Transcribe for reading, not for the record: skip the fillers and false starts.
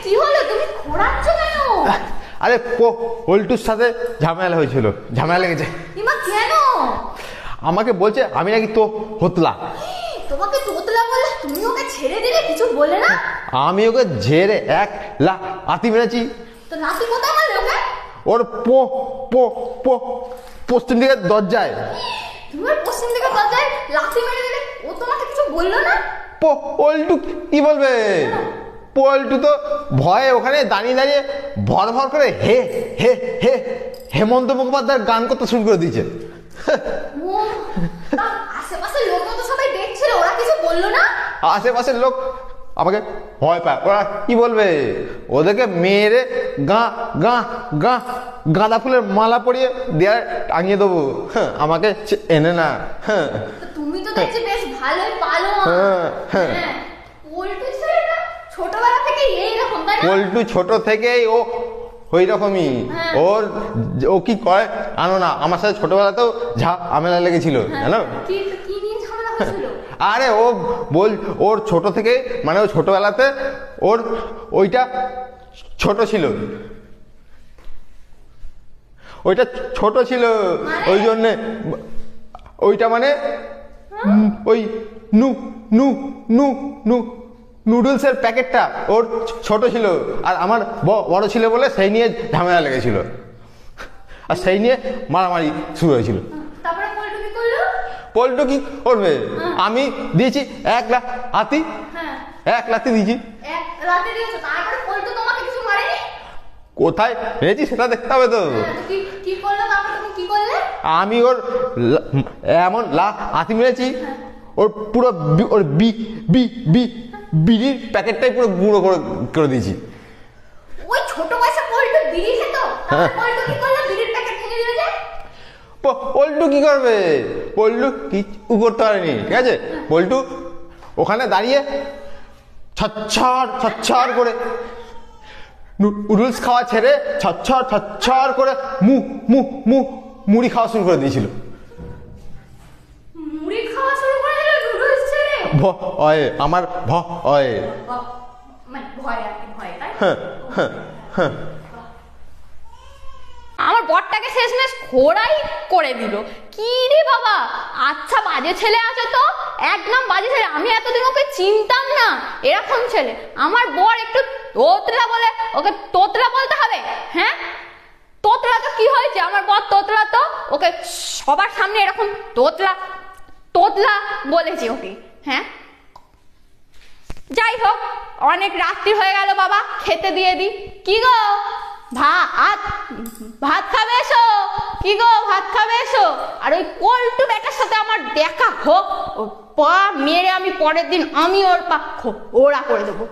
কি হলো, তুমি খোঁড়াচ্ছ কেন? আরে পল্টুর সাথে ঝামেলা হয়েছিল, ঝামেলা লেগেছে। কেন? আমাকে বলছে আমি নাকি তো হতলা। তোমাকে তোতলা বলে তুমি ওকে ছেড়ে দিলে, কিছু বলে না? আমি ওকে ঝেড়ে এক লাথি মেরেছি। তো লাথি কোথায় মারলে ওকে? ওর পশ্চিম দিকের দরজায়। তোমার পশ্চিম দিকের দরজায় লাথি মেরে দিলে, ও তোমাকে কিছু বললো না? পল্টু কি বলবে? পল্টু তো ভয়ে ওখানে দাঁড়িয়ে দাঁড়িয়ে ভর ভর করে হে হে হে হেমন্ত মুখোপাধ্যায়ের গান করতে শুরু করে দিয়েছে। আশেপাশের লোক তো সবাই দেখছিল, ওরা কিছু বললো না? আশেপাশের লোক আমাকে ভয় পায়, ওরা কি বলবে? ওদেরকে মেরে গাঁদা ফুলের মালা পরিয়ে দেয়ালে টাঙিয়ে দেবো। আমাকে এনে না। তুমি তো দেখছি বেশ ভালোই পালো। পল্টু ছেলেটা ছোটবেলা থেকে এইরকম, তাই না? পল্টু ছোট থেকেই ও ওই রকমই। ও কি করে আনো না, আমার সাথে ছোটবেলাতেও ঝামেলা লেগেছিল, জানো? কি নিয়ে ঝামেলা হয়েছিল? আরে ও ওর ছোট থেকে, মানে ও ছোটবেলাতে ওর ওইটা ছোট ছিল, ওইটা ছোট ছিল, ওই জন্যে ওইটা মানে ওই নুডলসের প্যাকেটটা ওর ছোট ছিল, আর আমার বড় ছিল বলে সেই নিয়ে ঝামেলা লেগেছিল, আর সেই নিয়ে মারামারি শুরু হয়েছিল। তারপরে পল্টু কি করলো? পল্টু কি করবে? আমি দিয়েছি এক লাথি দিয়েছি। কোথায় পেয়েছি সেটা দেখতে হবে তো। আমি ওর এমন লাথি মেরেছি, ওর পুরো ওর বিড়ির প্যাকেটটাই পুরো গুঁড়ো করে দিয়েছি। ওই ছোট বয়সে পল্টু বিড়ি খেত, পল্টু কি করলো? বিড়ির প্যাকেট ভেঙে দিয়েছে। পল্টু কি করবে? পল্টু কিছু করতে পারেনি, ঠিক আছে? পল্টু ওখানে দাঁড়িয়ে ছচ্ছর করে নুডলস খাওয়া ছেড়ে ছচ্ছর করে মুড়ি খাওয়া শুরু করে দিয়েছিল। মুড়ি খাওয়া শুরু করে দিল নুডলস ছেড়ে? ভয়, আমার ভয়, মানে ভয় আর কি, ভয়, তাই? আমার বরটাকে শেষমেশ খোড়াই করে দিল। কি রে বাবা, আচ্ছা বাজে ছেলে আছে তো, একদম বাজে ছেলে। আমি এতদিন ওকে চিনতাম না, এরকম ছেলে। আমার বর একটু তোতলা বলে ওকে তোতলা বলতে হবে? হ্যাঁ, তোতলা তো কি হয়েছে? আমার বর তোতলা, তো ওকে সবার সামনে এরকম তোতলা বলেছি ওকে। হ্যাঁ, যাই হোক, অনেক রাত্রি হয়ে গেল বাবা, খেতে দিয়ে দি। কি গো, ভাত খাবে এসো? কি গো, ভাত খাবে এসো? আর ওই পল্টু বেটার সাথে আমার দেখা হোক, পা মেরে আমি পরের দিন আমি ওর পা ওরা করে দেবো।